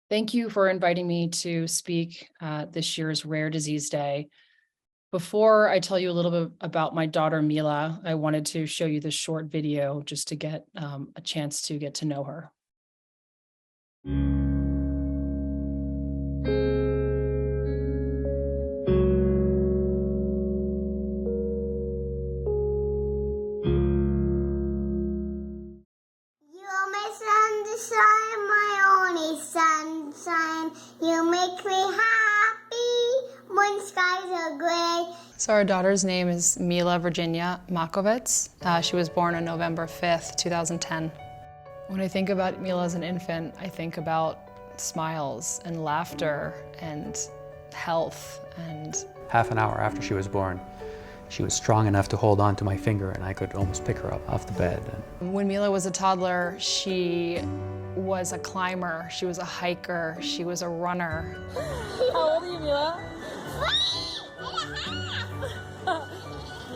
Thank you for inviting me to speak at this year's Rare Disease Day. Before I tell you a little bit about my daughter Mila, I wanted to show you this short video just to get a chance to get to know her. You are my sunshine, my only sunshine. You make me happy when skies are gray. So our daughter's name is Mila Virginia Makovets. She was born on November 5th, 2010. When I think about Mila as an infant, I think about smiles and laughter and health and Half an hour after she was born, she was strong enough to hold on to my finger and I could almost pick her up off the bed. when Mila was a toddler, she was a climber, she was a hiker, she was a runner. How old are you, Mila?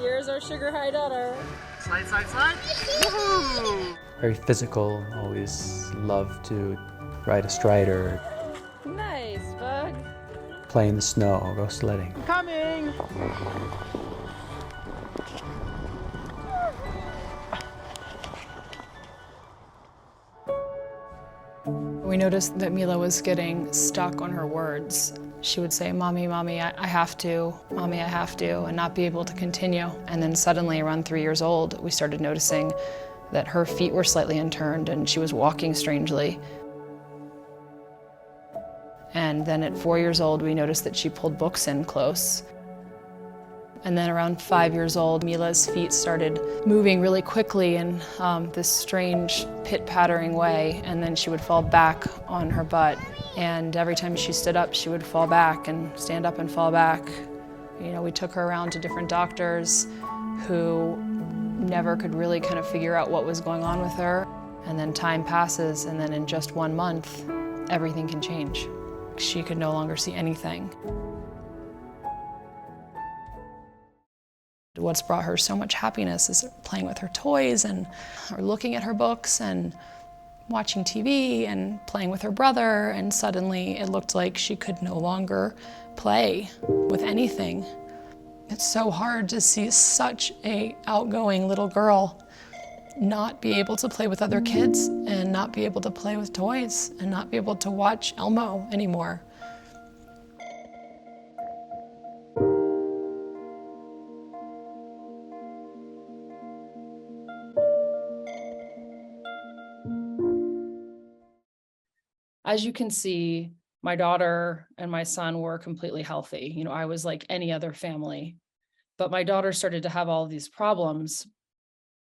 Here's our sugar high daughter. Slide, slide, slide. Woohoo! Very physical, always loved to ride a strider, Nice, bug. play in the snow, go sledding. Coming! We noticed that Mila was getting stuck on her words. She would say, "Mommy, mommy, I have to, mommy, I have to," and not be able to continue. And then suddenly, around 3 years old, we started noticing that her feet were slightly unturned and she was walking strangely. And then at 4 years old, we noticed that she pulled books in close. And then around 5 years old, Mila's feet started moving really quickly in this strange pit-pattering way, and then she would fall back on her butt. And every time she stood up, she would fall back and stand up and fall back. You know, we took her around to different doctors who never could really kind of figure out what was going on with her. And then time passes, and then in just 1 month, everything can change. She could no longer see anything. What's brought her so much happiness is playing with her toys and or looking at her books and watching TV and playing with her brother, and suddenly it looked like she could no longer play with anything. It's so hard to see such a outgoing little girl not be able to play with other kids and not be able to play with toys and not be able to watch Elmo anymore. As you can see, my daughter and my son were completely healthy. You know, I was like any other family, but my daughter started to have all these problems.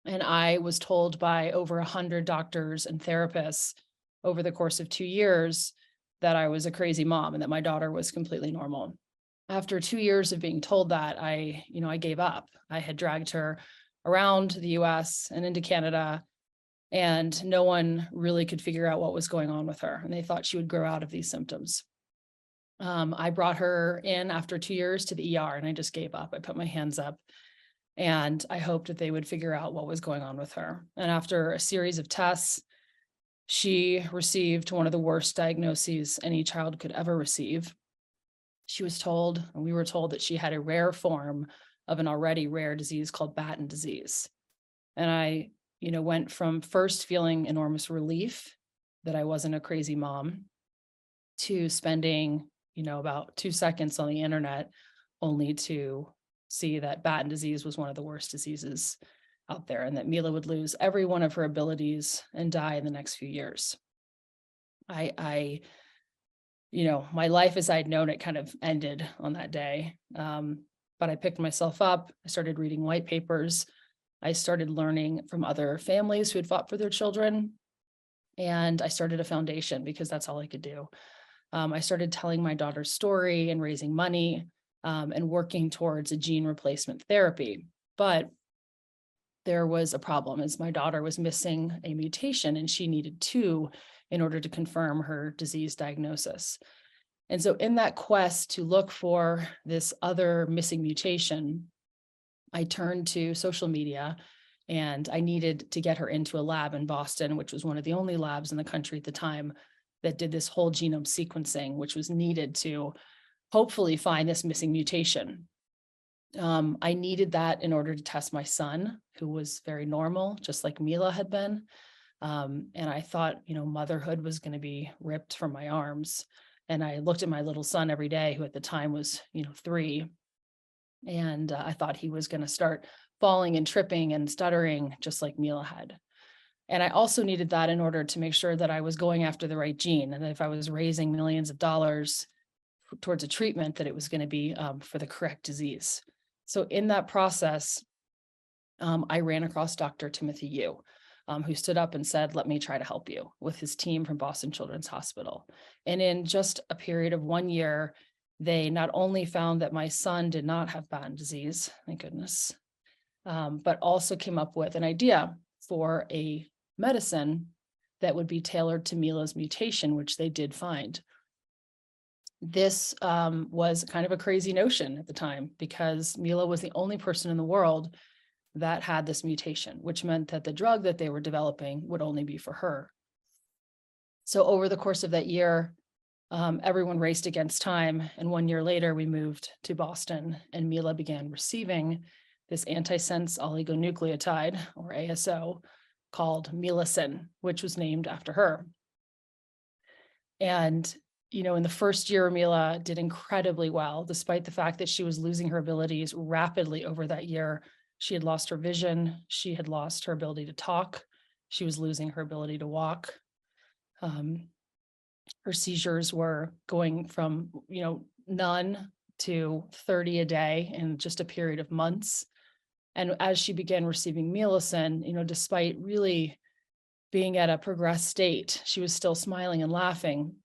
And I was told by over 100 doctors and therapists over the course of 2 years that I was a crazy mom and that my daughter was completely normal. After 2 years of being told that, I gave up. I had dragged her around the US and into Canada, and no one really could figure out what was going on with her. And they thought she would grow out of these symptoms. I brought her in after 2 years to the ER, and I just gave up. I put my hands up, and I hoped that they would figure out what was going on with her. And after a series of tests, she received one of the worst diagnoses any child could ever receive. She was told, and we were told, that she had a rare form of an already rare disease called Batten disease. And I went from first feeling enormous relief that I wasn't a crazy mom to spending, about 2 seconds on the internet only to see that Batten disease was one of the worst diseases out there, and that Mila would lose every one of her abilities and die in the next few years. My life as I'd known it kind of ended on that day. But I picked myself up. I started reading white papers. I started learning from other families who had fought for their children. And I started a foundation because that's all I could do. I started telling my daughter's story and raising money and working towards a gene replacement therapy. But there was a problem, as my daughter was missing a mutation and she needed two in order to confirm her disease diagnosis. And so in that quest to look for this other missing mutation, I turned to social media, and I needed to get her into a lab in Boston, which was one of the only labs in the country at the time that did this whole genome sequencing, which was needed to hopefully find this missing mutation. I needed that in order to test my son, who was very normal, just like Mila had been. And I thought, motherhood was going to be ripped from my arms. And I looked at my little son every day, who at the time was, 3. And I thought he was going to start falling and tripping and stuttering, just like Mila had. And I also needed that in order to make sure that I was going after the right gene. And that if I was raising millions of dollars towards a treatment, that it was going to be for the correct disease. So in that process, I ran across Dr. Timothy Yu, who stood up and said, "Let me try to help you," with his team from Boston Children's Hospital. And in just a period of 1 year, they not only found that my son did not have Batten disease, thank goodness, but also came up with an idea for a medicine that would be tailored to Mila's mutation, which they did find. This was kind of a crazy notion at the time, because Mila was the only person in the world that had this mutation, which meant that the drug that they were developing would only be for her. So over the course of that year, everyone raced against time. And 1 year later, we moved to Boston, and Mila began receiving this antisense oligonucleotide, or ASO, called Milacin, which was named after her. And in the first year, Mila did incredibly well, despite the fact that she was losing her abilities rapidly over that year. She had lost her vision. She had lost her ability to talk. She was losing her ability to walk. Her seizures were going from, none to 30 a day in just a period of months. And as she began receiving Milacin, despite really being at a progressed state, she was still smiling and laughing.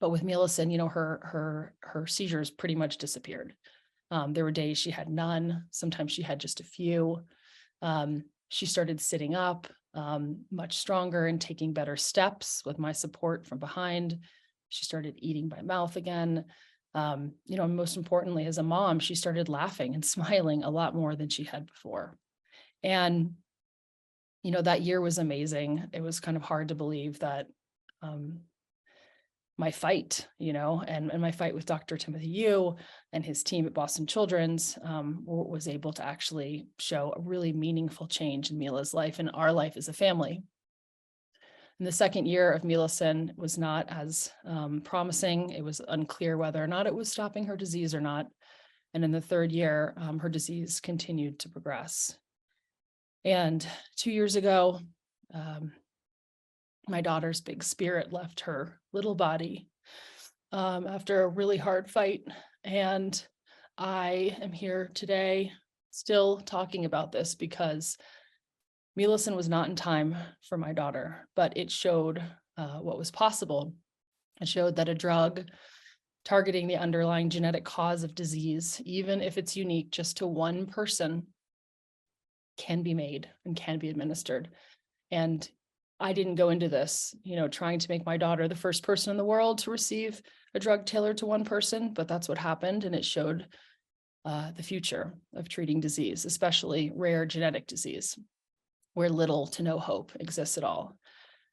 But with Milacin, her seizures pretty much disappeared. There were days she had none. Sometimes she had just a few. She started sitting up much stronger and taking better steps with my support from behind. She started eating by mouth again. Most importantly, as a mom, she started laughing and smiling a lot more than she had before. And, that year was amazing. It was kind of hard to believe that my fight, and my fight with Dr. Timothy Yu and his team at Boston Children's was able to actually show a really meaningful change in Mila's life and our life as a family. And the second year of Milacin was not as promising. It was unclear whether or not it was stopping her disease or not. And in the third year, her disease continued to progress. And 2 years ago, my daughter's big spirit left her little body after a really hard fight. And I am here today still talking about this because Milacin was not in time for my daughter, but it showed what was possible. It showed that a drug targeting the underlying genetic cause of disease, even if it's unique just to one person, can be made and can be administered. And I didn't go into this, trying to make my daughter the first person in the world to receive a drug tailored to one person, but that's what happened. And it showed the future of treating disease, especially rare genetic disease, where little to no hope exists at all.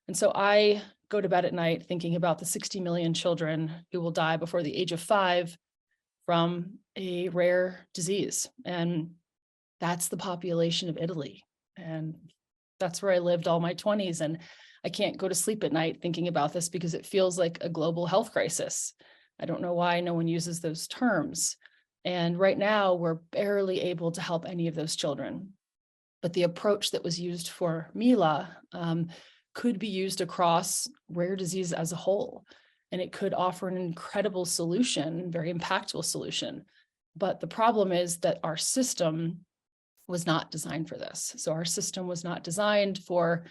And so I go to bed at night thinking about the 60 million children who will die before the age of 5 from a rare disease. And that's the population of Italy. And that's where I lived all my 20s. And I can't go to sleep at night thinking about this because it feels like a global health crisis. I don't know why no one uses those terms. And right now, we're barely able to help any of those children. But the approach that was used for Mila could be used across rare disease as a whole. And it could offer an incredible solution, very impactful solution. But the problem is that our system was not designed for this. So our system was not designed for,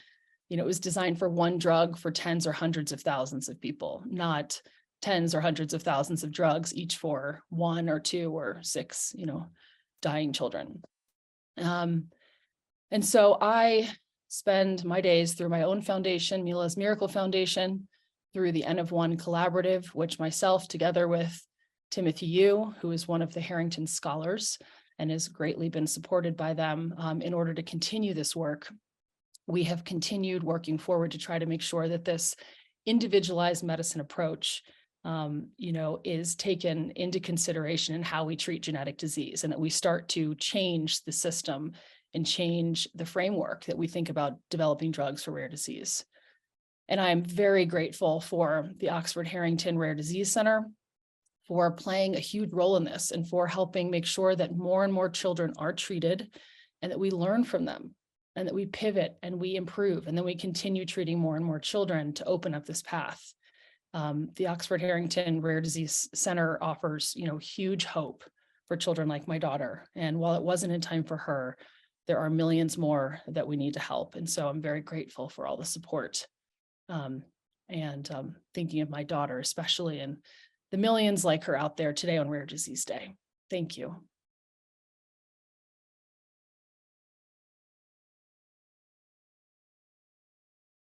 it was designed for one drug for tens or hundreds of thousands of people, not tens or hundreds of thousands of drugs, each for 1 or 2 or 6, dying children. And so I spend my days through my own foundation, Mila's Miracle Foundation, through the N of One Collaborative, which myself, together with Timothy Yu, who is one of the Harrington scholars and has greatly been supported by them in order to continue this work. We have continued working forward to try to make sure that this individualized medicine approach, is taken into consideration in how we treat genetic disease, and that we start to change the system and change the framework that we think about developing drugs for rare disease. And I'm very grateful for the Oxford-Harrington Rare Disease Center for playing a huge role in this and for helping make sure that more and more children are treated and that we learn from them and that we pivot and we improve and then we continue treating more and more children to open up this path. The Oxford-Harrington Rare Disease Center offers, huge hope for children like my daughter. And while it wasn't in time for her, there are millions more that we need to help. And so I'm very grateful for all the support. Thinking of my daughter, especially, and the millions like her out there today on Rare Disease Day. Thank you.